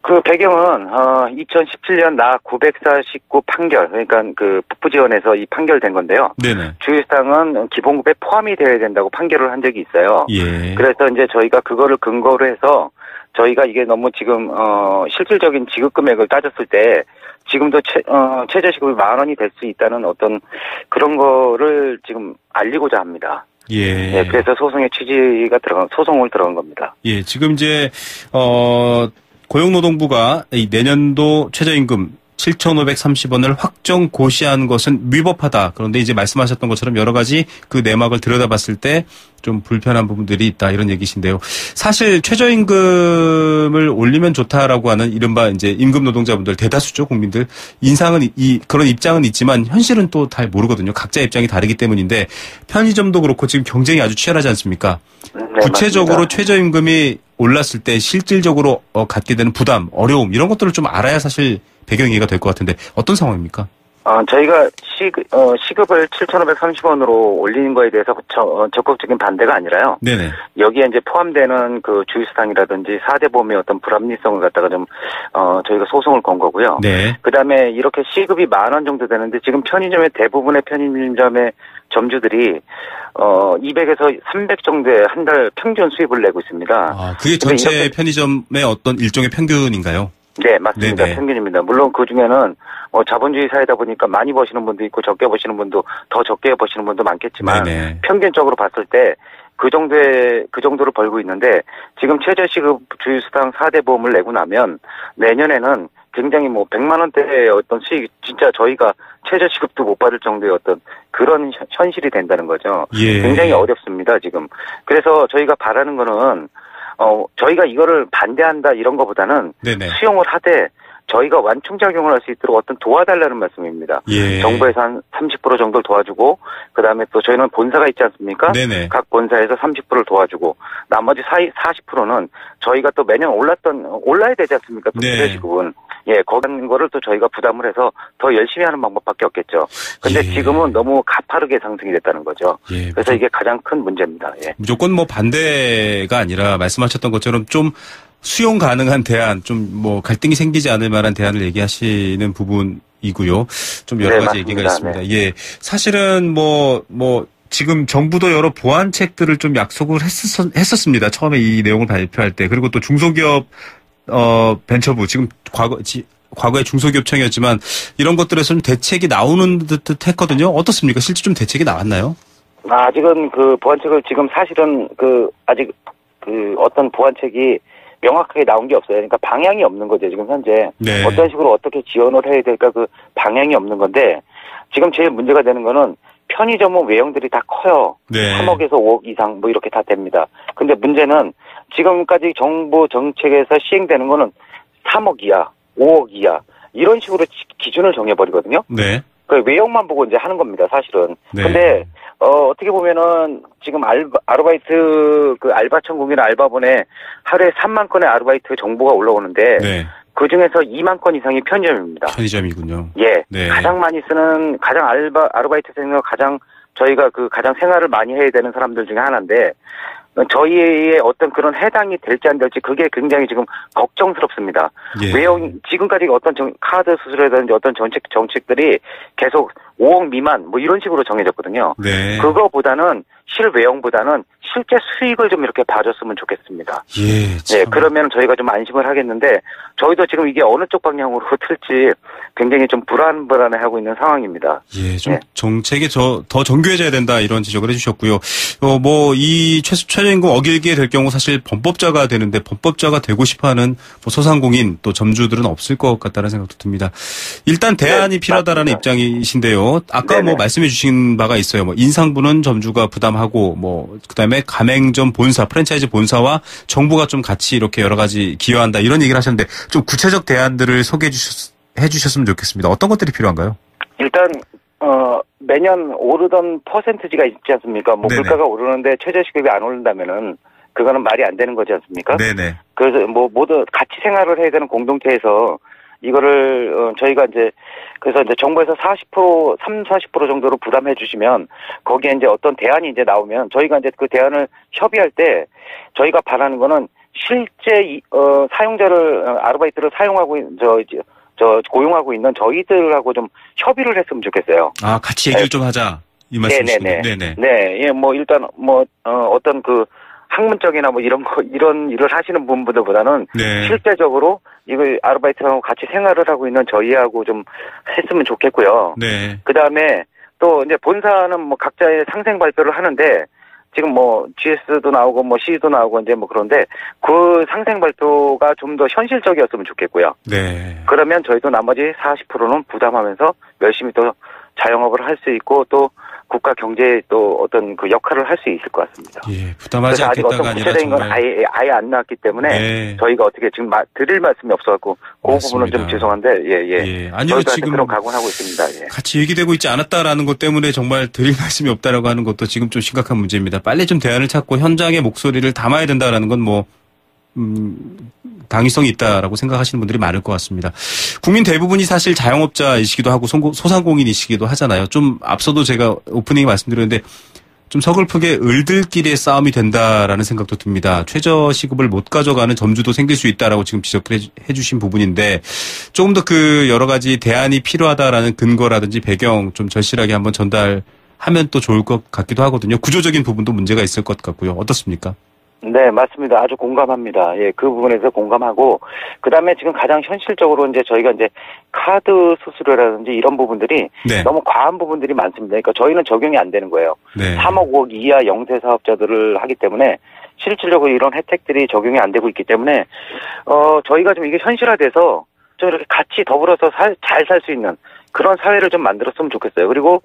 그 배경은 2017년 나 949 판결, 그러니까 그 북부지원에서 이 판결된 건데요. 네네. 주유수당은 기본급에 포함이 되어야 된다고 판결을 한 적이 있어요. 예. 그래서 이제 저희가 그거를 근거로 해서 저희가 이게 너무 지금 실질적인 지급 금액을 따졌을 때 지금도 최저시급이 10,000원이 될 수 있다는 어떤 그런 거를 지금 알리고자 합니다. 예. 네, 그래서 소송의 취지가 소송을 들어간 겁니다. 예, 지금 이제 고용노동부가 이 내년도 최저임금 7,530원을 확정 고시한 것은 위법하다. 그런데 이제 말씀하셨던 것처럼 여러 가지 그 내막을 들여다봤을 때 좀 불편한 부분들이 있다. 이런 얘기신데요. 사실 최저임금을 올리면 좋다라고 하는 이른바 이제 임금 노동자분들 대다수죠. 국민들. 인상은 그런 입장은 있지만 현실은 또 잘 모르거든요. 각자 입장이 다르기 때문인데 편의점도 그렇고 지금 경쟁이 아주 치열하지 않습니까? 네, 구체적으로 맞습니다. 최저임금이 올랐을 때 실질적으로 갖게 되는 부담, 어려움 이런 것들을 좀 알아야 사실 배경 이해가 될 것 같은데 어떤 상황입니까? 저희가 시급을 7,530원으로 올리는 거에 대해서 적극적인 반대가 아니라요. 네네. 여기에 이제 포함되는 그 주유수당이라든지 4대 보험의 어떤 불합리성을 갖다가 좀 저희가 소송을 건 거고요. 네. 그다음에 이렇게 시급이 10,000원 정도 되는데 지금 편의점의 대부분의 편의점의 점주들이 200에서 300 정도의 한 달 평균 수입을 내고 있습니다. 그게 전체 편의점의 어떤 일종의 평균인가요? 네, 맞습니다. 네네. 평균입니다. 물론 그 중에는 자본주의 사회다 보니까 많이 버시는 분도 있고 적게 버시는 분도 더 적게 버시는 분도 많겠지만 네네. 평균적으로 봤을 때 그 정도를 벌고 있는데 지금 최저시급 주유수당 4대 보험을 내고 나면 내년에는 굉장히 100만 원대의 어떤 수익 진짜 저희가 최저시급도 못 받을 정도의 어떤 그런 현실이 된다는 거죠. 예. 굉장히 어렵습니다, 지금. 그래서 저희가 바라는 거는 저희가 이거를 반대한다 이런 거보다는 네네. 수용을 하되 저희가 완충작용을 할 수 있도록 어떤 도와달라는 말씀입니다. 예. 정부에서 한 30% 정도를 도와주고 그다음에 또 저희는 본사가 있지 않습니까? 네네. 각 본사에서 30%를 도와주고 나머지 40%는 저희가 또 매년 올라야 되지 않습니까? 또 최저시급은. 예, 그런 거를 또 저희가 부담을 해서 더 열심히 하는 방법밖에 없겠죠. 근데 예. 지금은 너무 가파르게 상승이 됐다는 거죠. 예. 그래서 이게 가장 큰 문제입니다. 예. 무조건 반대가 아니라 말씀하셨던 것처럼 좀 수용 가능한 대안, 좀 갈등이 생기지 않을 만한 대안을 얘기하시는 부분이고요. 좀 여러 가지 맞습니다. 얘기가 있습니다. 네. 예. 사실은 지금 정부도 여러 보완책들을 좀 약속을 했었습니다. 처음에 이 내용을 발표할 때. 그리고 또 중소기업 벤처부, 지금 과거에 중소기업청이었지만 이런 것들에서 좀 대책이 나오는 듯 했거든요. 어떻습니까? 실제 좀 대책이 나왔나요? 아직은 그 보완책을 지금 사실은 아직 어떤 보완책이 명확하게 나온 게 없어요. 그러니까 방향이 없는 거죠, 지금 현재. 네. 어떤 식으로 어떻게 지원을 해야 될까 그 방향이 없는 건데 지금 제일 문제가 되는 거는 편의점은 외형들이 다 커요. 네. 3억에서 5억 이상 뭐 이렇게 다 됩니다. 근데 문제는 지금까지 정부 정책에서 시행되는 거는 3억 이하, 5억 이하 이런 식으로 기준을 정해버리거든요. 네. 그 외형만 보고 이제 하는 겁니다, 사실은. 네. 근데 어떻게 보면은 지금 아르바이트 그 알바 천국이나 알바본에 하루에 3만 건의 아르바이트 정보가 올라오는데 네. 그 중에서 2만 건 이상이 편의점입니다. 편의점이군요. 예. 네. 가장 많이 쓰는 가장 아르바이트생과 저희가 그 가장 생활을 많이 해야 되는 사람들 중에 하나인데 저희의 어떤 그런 해당이 될지 안 될지 그게 굉장히 지금 걱정스럽습니다. 예. 외형 지금까지 어떤 카드 수수료라든지 어떤 정책들이 계속 5억 미만 뭐 이런 식으로 정해졌거든요. 네. 그거보다는 실외형보다는 실제 수익을 좀 이렇게 봐줬으면 좋겠습니다. 예. 네, 그러면 저희가 좀 안심을 하겠는데 저희도 지금 이게 어느 쪽 방향으로 틀지 굉장히 좀 불안해하고 있는 상황입니다. 예, 좀 네. 정책이 더 정교해져야 된다 이런 지적을 해주셨고요. 이 최저임금 어길게 될 경우 사실 범법자가 되는데 범법자가 되고 싶어하는 소상공인 또 점주들은 없을 것 같다는 생각도 듭니다. 일단 대안이 네, 필요하다라는 맞습니다. 입장이신데요. 아까 네네. 말씀해주신 바가 있어요. 인상분은 점주가 부담하고 그다음에 가맹점 본사, 프랜차이즈 본사와 정부가 좀 같이 이렇게 여러 가지 기여한다 이런 얘기를 하셨는데 좀 구체적 대안들을 소개해 주셨으면 좋겠습니다. 어떤 것들이 필요한가요? 일단 매년 오르던 퍼센티지가 있지 않습니까? 물가가 오르는데 최저시급이 안 오른다면은 그거는 말이 안 되는 거지 않습니까? 네네. 그래서 모두 같이 생활을 해야 되는 공동체에서 이거를 저희가 그래서 정부에서 40% 정도로 부담해 주시면 거기에 이제 어떤 대안이 이제 나오면 저희가 이제 그 대안을 협의할 때 저희가 바라는 거는 실제 사용자를 아르바이트를 사용하고 고용하고 있는 저희들하고 좀 협의를 했으면 좋겠어요. 아, 같이 얘기를 좀 하자 이 말씀이시죠? 네네. 네, 예, 일단 어떤 그 학문적이나 이런 일을 하시는 분들보다는 네. 실제적으로 이걸 아르바이트하고 같이 생활을 하고 있는 저희하고 좀 했으면 좋겠고요. 네. 그 다음에 또 이제 본사는 각자의 상생 발표를 하는데 지금 GS도 나오고 C도 나오고 이제 그런데 그 상생 발표가 좀 더 현실적이었으면 좋겠고요. 네. 그러면 저희도 나머지 40%는 부담하면서 열심히 또 자영업을 할 수 있고 또 국가 경제에 또 어떤 그 역할을 할 수 있을 것 같습니다. 예, 부담하지 않겠다가 아니라 구체적인 건 아예 안 나왔기 때문에 네. 저희가 어떻게 지금 드릴 말씀이 없어갖고 그 부분은 좀 죄송한데 예. 아니요, 지금 그런 각오는 하고 있습니다. 예. 같이 얘기되고 있지 않았다라는 것 때문에 정말 드릴 말씀이 없다라고 하는 것도 지금 좀 심각한 문제입니다. 빨리 좀 대안을 찾고 현장의 목소리를 담아야 된다라는 건 당위성이 있다라고 생각하시는 분들이 많을 것 같습니다. 국민 대부분이 사실 자영업자이시기도 하고 소상공인이시기도 하잖아요. 좀 앞서도 제가 오프닝에 말씀드렸는데 좀 서글프게 을들끼리의 싸움이 된다라는 생각도 듭니다. 최저시급을 못 가져가는 점주도 생길 수 있다라고 지금 지적을 해주신 부분인데 조금 더 그 여러 가지 대안이 필요하다라는 근거라든지 배경 좀 절실하게 한번 전달하면 또 좋을 것 같기도 하거든요. 구조적인 부분도 문제가 있을 것 같고요. 어떻습니까? 네, 맞습니다. 아주 공감합니다. 예, 그 부분에서 공감하고, 그 다음에 지금 가장 현실적으로 저희가 카드 수수료라든지 이런 부분들이 네. 너무 과한 부분들이 많습니다. 그러니까 저희는 적용이 안 되는 거예요. 네. 3억 5억 이하 영세 사업자들을 하기 때문에 실질적으로 이런 혜택들이 적용이 안 되고 있기 때문에, 저희가 좀 이게 현실화돼서 좀 이렇게 같이 더불어서 잘 살 수 있는 그런 사회를 좀 만들었으면 좋겠어요. 그리고,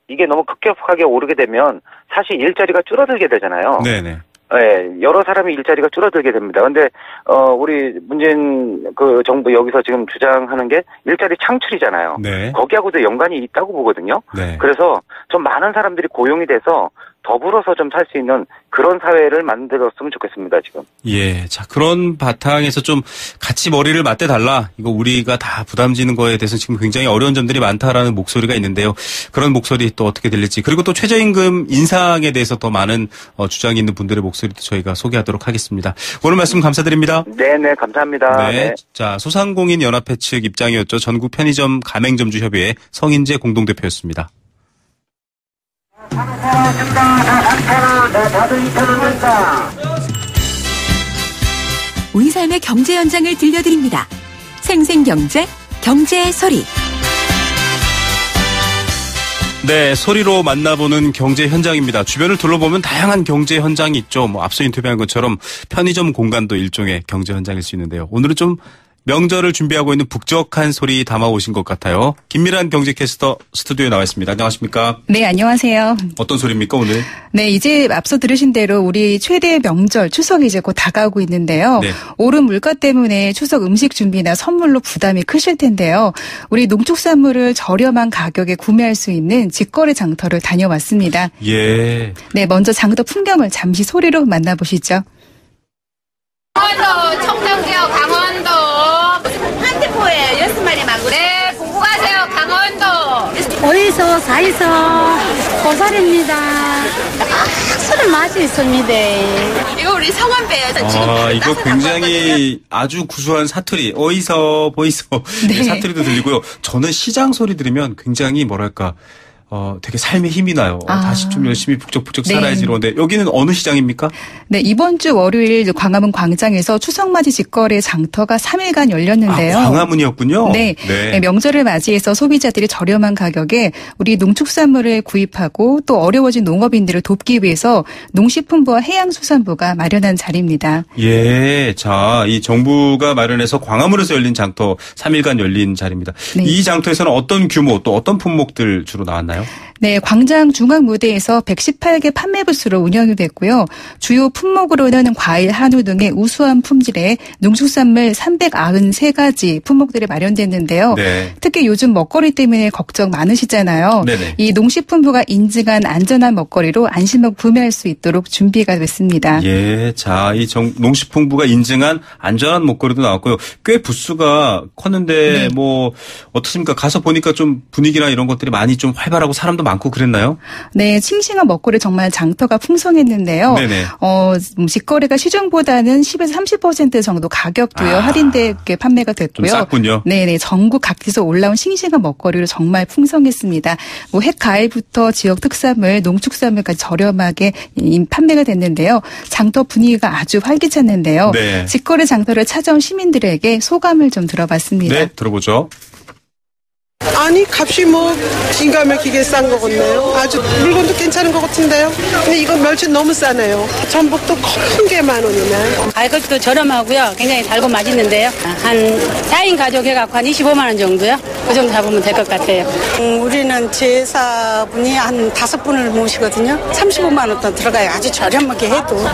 이게 너무 급격하게 오르게 되면 사실 일자리가 줄어들게 되잖아요. 네네. 네, 여러 사람이 일자리가 줄어들게 됩니다. 근데, 우리 문재인 그 정부 여기서 지금 주장하는 게 일자리 창출이잖아요. 네. 거기하고도 연관이 있다고 보거든요. 네. 그래서 좀 많은 사람들이 고용이 돼서 더불어서 좀 살 수 있는 그런 사회를 만들었으면 좋겠습니다, 지금. 예. 자, 그런 바탕에서 좀 같이 머리를 맞대달라. 이거 우리가 다 부담지는 거에 대해서 지금 굉장히 어려운 점들이 많다라는 목소리가 있는데요. 그런 목소리 또 어떻게 들릴지. 그리고 또 최저임금 인상에 대해서 더 많은 주장이 있는 분들의 목소리도 저희가 소개하도록 하겠습니다. 오늘 말씀 감사드립니다. 네네, 감사합니다. 네. 네. 자, 소상공인 연합회 측 입장이었죠. 전국 편의점 가맹점주 협의회 성인재 공동대표였습니다. 우리 삶의 경제 현장을 들려드립니다. 생생경제, 경제의 소리. 네, 소리로 만나보는 경제 현장입니다. 주변을 둘러보면 다양한 경제 현장이 있죠. 앞서 인터뷰한 것처럼 편의점 공간도 일종의 경제 현장일 수 있는데요. 오늘은 좀 명절을 준비하고 있는 북적한 소리 담아오신 것 같아요. 김미란 경제캐스터 스튜디오에 나와 있습니다. 안녕하십니까? 네, 안녕하세요. 어떤 소리입니까, 오늘? 네, 이제 앞서 들으신 대로 우리 최대의 명절 추석이 이제 곧 다가오고 있는데요. 네. 오른 물가 때문에 추석 음식 준비나 선물로 부담이 크실 텐데요. 우리 농축산물을 저렴한 가격에 구매할 수 있는 직거래 장터를 다녀왔습니다. 예. 네, 먼저 장터 풍경을 잠시 소리로 만나보시죠. 강원도 청정지역 강원도 한티포에 6마리 망고. 네, 보고 가세요. 강원도 5에서 4에서 고사리입니다. 술은 맛이 있습니다. 이거 우리 성원배예요. 이거 굉장히 아주 구수한 사투리. 어이서 보이서 네. 사투리도 들리고요. 저는 시장 소리 들으면 굉장히 뭐랄까 되게 삶에 힘이 나요. 다시 좀 열심히 북적북적 살아야지 네. 이러는데 여기는 어느 시장입니까? 네, 이번 주 월요일 광화문 광장에서 추석맞이 직거래 장터가 3일간 열렸는데요. 광화문이었군요. 네. 네. 명절을 맞이해서 소비자들이 저렴한 가격에 우리 농축산물을 구입하고 또 어려워진 농업인들을 돕기 위해서 농식품부와 해양수산부가 마련한 자리입니다. 예, 자, 이 정부가 마련해서 광화문에서 열린 장터 3일간 열린 자리입니다. 네. 이 장터에서는 어떤 규모 또 어떤 품목들 주로 나왔나요? 네, 광장 중앙 무대에서 118개 판매 부스로 운영이 됐고요. 주요 품목으로는 과일, 한우 등의 우수한 품질의 농축산물 393가지 품목들이 마련됐는데요. 네. 특히 요즘 먹거리 때문에 걱정 많으시잖아요. 네네. 이 농식품부가 인증한 안전한 먹거리로 안심하고 구매할 수 있도록 준비가 됐습니다. 예, 자, 이 농식품부가 인증한 안전한 먹거리도 나왔고요. 꽤 부스가 컸는데 네. 뭐 어떻습니까? 가서 보니까 좀 분위기나 이런 것들이 많이 좀 활발하고 사람도 많고 그랬나요? 네, 싱싱한 먹거리 정말 장터가 풍성했는데요. 네네. 직거래가 시중보다는 10에서 30% 정도 가격도요 할인되게 판매가 됐고요. 좀 쌌군요. 네네, 전국 각지에서 올라온 싱싱한 먹거리로 정말 풍성했습니다. 뭐 햇과일부터 지역 특산물, 농축산물까지 저렴하게 판매가 됐는데요. 장터 분위기가 아주 활기찼는데요. 네. 직거래 장터를 찾아온 시민들에게 소감을 좀 들어봤습니다. 네, 들어보죠. 아니 값이 뭐 기가 막히게 싼 것 같네요. 아주 물건도 괜찮은 것 같은데요. 근데 이건 멸치 너무 싸네요. 전복도 큰 게 10,000원이네. 가격도 저렴하고요. 굉장히 달고 맛있는데요. 한 4인 가족 해갖고 한 25만 원 정도요. 그 정도 잡으면 될 것 같아요. 우리는 제사분이 한 5분을 모시거든요. 35만 원 더 들어가요. 아주 저렴하게 해도.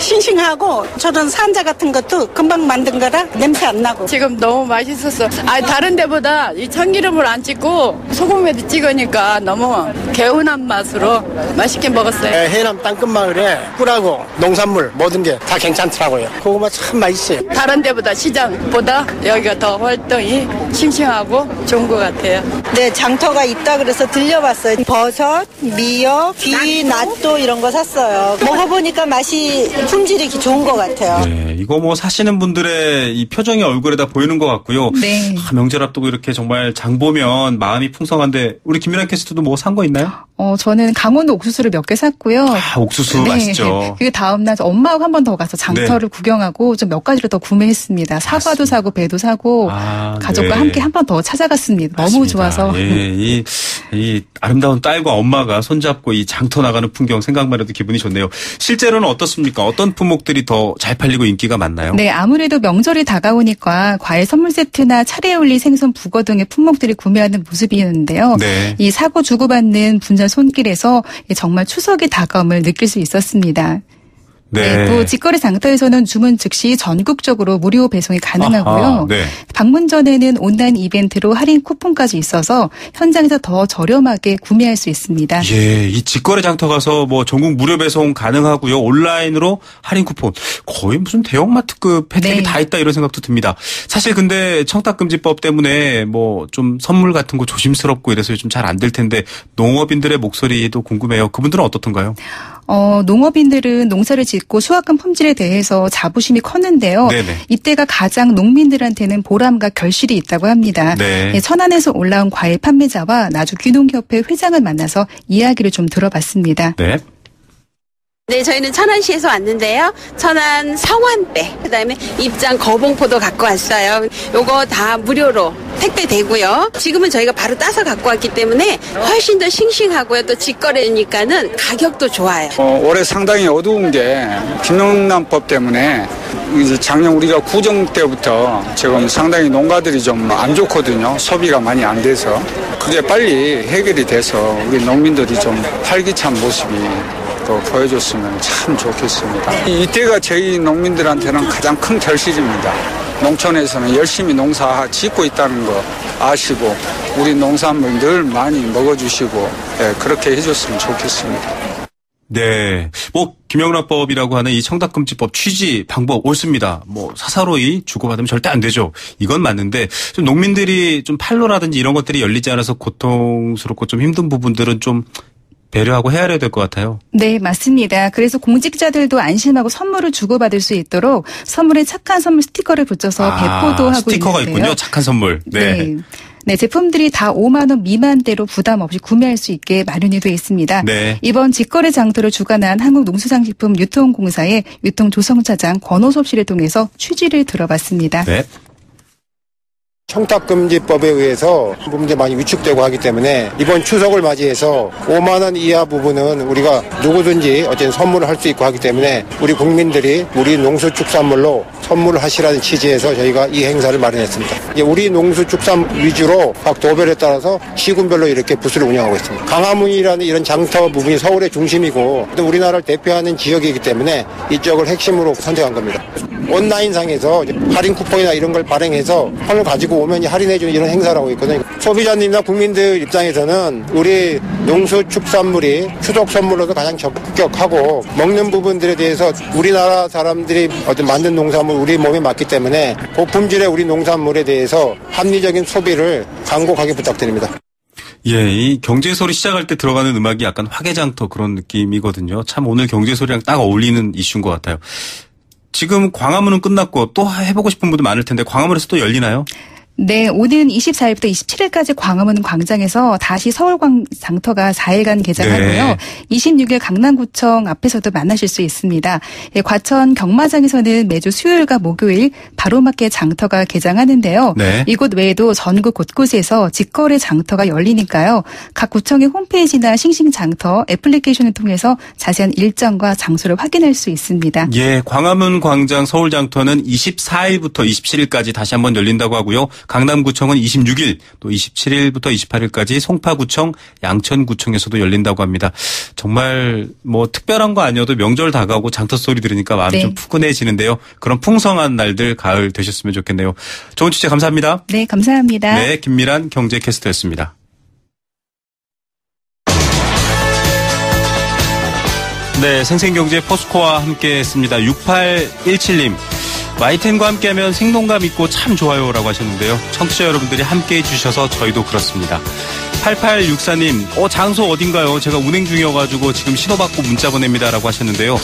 싱싱하고 저런 산자 같은 것도 금방 만든 거라 냄새 안 나고. 지금 너무 맛있었어. 다른 데보다 이 참기름을 안 찍고 소금에도 찍으니까 너무 개운한 맛으로 맛있게 먹었어요. 네, 해남 땅끝마을에 꿀하고 농산물 모든 게 다 괜찮더라고요. 고구마 참 맛있어요. 다른 데보다 시장보다 여기가 더 활동이 싱싱하고 좋은 것 같아요. 네, 장터가 있다 그래서 들려봤어요. 버섯, 미역, 귀, 낫또 이런 거 샀어요. 먹어보니까 맛이 품질이 좋은 것 같아요. 네, 이거 뭐 사시는 분들의 이 표정이 얼굴에 다 보이는 것 같고요. 네. 명절 앞두고 이렇게 정말 장 보면 마음이 풍성한데 우리 김미란 캐스터도 뭐 산 거 있나요? 저는 강원도 옥수수를 몇 개 샀고요. 옥수수 네. 맛있죠. 그 다음날 엄마하고 한 번 더 가서 장터를 네. 구경하고 좀 몇 가지를 더 구매했습니다. 사과도 맞습니다. 사고 배도 사고 가족과 네. 함께 한 번 더 찾아갔습니다. 맞습니다. 너무 좋아서. 예, 이 아름다운 딸과 엄마가 손잡고 이 장터 나가는 풍경 생각만 해도 기분이 좋네요. 실제로는 어떻습니까? 어떤 품목들이 더 잘 팔리고 인기가 많나요? 네, 아무래도 명절이 다가오니까 과일 선물 세트나 차례에 올릴 생선, 북어 등의 품목들이 구매하는 모습이었는데요. 네. 이 사고 주고받는 분전 손길에서 정말 추석이 다가옴을 느낄 수 있었습니다. 네. 네, 또 직거래 장터에서는 주문 즉시 전국적으로 무료 배송이 가능하고요. 네. 방문 전에는 온라인 이벤트로 할인 쿠폰까지 있어서 현장에서 더 저렴하게 구매할 수 있습니다. 예, 이 직거래 장터 가서 뭐 전국 무료 배송 가능하고요. 온라인으로 할인 쿠폰 거의 무슨 대형마트급 혜택이 네. 다 있다 이런 생각도 듭니다. 사실 근데 청탁금지법 때문에 뭐 좀 선물 같은 거 조심스럽고 이래서 요즘 잘 안 될 텐데 농업인들의 목소리도 궁금해요. 그분들은 어떻던가요? 농업인들은 농사를 짓고 수확한 품질에 대해서 자부심이 컸는데요. 네네. 이때가 가장 농민들한테는 보람과 결실이 있다고 합니다. 네. 천안에서 올라온 과일 판매자와 나주귀농협회 회장을 만나서 이야기를 좀 들어봤습니다. 네. 네, 저희는 천안시에서 왔는데요. 천안 성완배, 그다음에 입장 거봉포도 갖고 왔어요. 요거 다 무료로 택배되고요. 지금은 저희가 바로 따서 갖고 왔기 때문에 훨씬 더 싱싱하고요. 또 직거래니까는 가격도 좋아요. 올해 상당히 어두운 게 김영란법 때문에 이제 작년 우리가 구정 때부터 지금 상당히 농가들이 좀 안 좋거든요. 소비가 많이 안 돼서. 그게 빨리 해결이 돼서 우리 농민들이 좀 활기찬 모습이 또 보여줬으면 참 좋겠습니다. 이때가 저희 농민들한테는 가장 큰 결실입니다. 농촌에서는 열심히 농사 짓고 있다는 거 아시고 우리 농산물 늘 많이 먹어주시고 그렇게 해줬으면 좋겠습니다. 네. 김영란법이라고 하는 이 청탁금지법 취지, 방법 옳습니다. 사사로이 주고받으면 절대 안 되죠. 이건 맞는데, 좀 농민들이 좀 판로라든지 이런 것들이 열리지 않아서 고통스럽고 좀 힘든 부분들은 좀 배려하고 헤아려야 될 것 같아요. 네, 맞습니다. 그래서 공직자들도 안심하고 선물을 주고받을 수 있도록 선물에 착한 선물 스티커를 붙여서 배포도 하고 스티커가 있는데요. 있군요. 착한 선물. 네. 네, 제품들이 다 5만 원 미만대로 부담 없이 구매할 수 있게 마련이 되어 있습니다. 네. 이번 직거래 장터를 주관한 한국농수산식품 유통공사의 유통조성차장 권호섭 씨를 통해서 취지를 들어봤습니다. 네. 청탁금지법에 의해서 부분이 많이 위축되고 하기 때문에 이번 추석을 맞이해서 5만 원 이하 부분은 우리가 누구든지 어쨌든 선물을 할 수 있고 하기 때문에 우리 국민들이 우리 농수축산물로 선물을 하시라는 취지에서 저희가 이 행사를 마련했습니다. 우리 농수축산 위주로 각 도별에 따라서 시군별로 이렇게 부스를 운영하고 있습니다. 강화문이라는 이런 장터 부분이 서울의 중심이고 또 우리나라를 대표하는 지역이기 때문에 이쪽을 핵심으로 선택한 겁니다. 온라인상에서 할인 쿠폰이나 이런 걸 발행해서 선을 가지고 오면 할인해주는 이런 행사라고 있거든요. 소비자님이나 국민들 입장에서는 우리 농수축산물이 추석 선물로도 가장 적격하고 먹는 부분들에 대해서 우리나라 사람들이 만든 농산물 우리 몸에 맞기 때문에 고품질의 우리 농산물에 대해서 합리적인 소비를 간곡하게 부탁드립니다. 예, 이 경제소리 시작할 때 들어가는 음악이 약간 화개장터 그런 느낌이거든요. 참 오늘 경제소리랑 딱 어울리는 이슈인 것 같아요. 지금 광화문은 끝났고 또 해보고 싶은 분들 많을 텐데 광화문에서 또 열리나요? 네, 오는 24일부터 27일까지 광화문 광장에서 다시 서울장터가 4일간 개장하고요. 네. 26일 강남구청 앞에서도 만나실 수 있습니다. 과천 경마장에서는 매주 수요일과 목요일 바로맞게 장터가 개장하는데요. 네. 이곳 외에도 전국 곳곳에서 직거래 장터가 열리니까요. 각 구청의 홈페이지나 싱싱장터 애플리케이션을 통해서 자세한 일정과 장소를 확인할 수 있습니다. 예, 광화문 광장 서울장터는 24일부터 27일까지 다시 한번 열린다고 하고요. 강남구청은 26일 또 27일부터 28일까지 송파구청, 양천구청에서도 열린다고 합니다. 정말 특별한 거 아니어도 명절 다가오고 장터 소리 들으니까 마음이 좀 푸근해지는데요. 그런 풍성한 날들 가을 되셨으면 좋겠네요. 좋은 취재 감사합니다. 네, 감사합니다. 네, 김미란 경제캐스터였습니다. 네, 생생경제 포스코와 함께했습니다. 6817님. YTN과 함께하면 생동감 있고 참 좋아요라고 하셨는데요. 청취자 여러분들이 함께해 주셔서 저희도 그렇습니다. 8864님, 장소 어딘가요? 제가 운행 중이어가지고 지금 신호받고 문자 보냅니다라고 하셨는데요.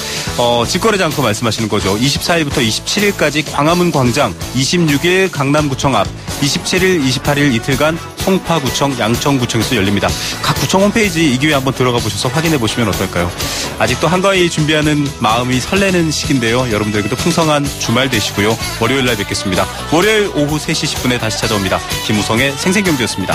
직거래 장터 말씀하시는 거죠. 24일부터 27일까지 광화문 광장, 26일 강남구청 앞, 27일, 28일 이틀간 송파구청, 양천구청에서 열립니다. 각 구청 홈페이지 이 기회에 한번 들어가 보셔서 확인해 보시면 어떨까요? 아직도 한가위 준비하는 마음이 설레는 시기인데요. 여러분들에게도 풍성한 주말 되시고요. 월요일 날 뵙겠습니다. 월요일 오후 3시 10분에 다시 찾아옵니다. 김우성의 생생경제였습니다.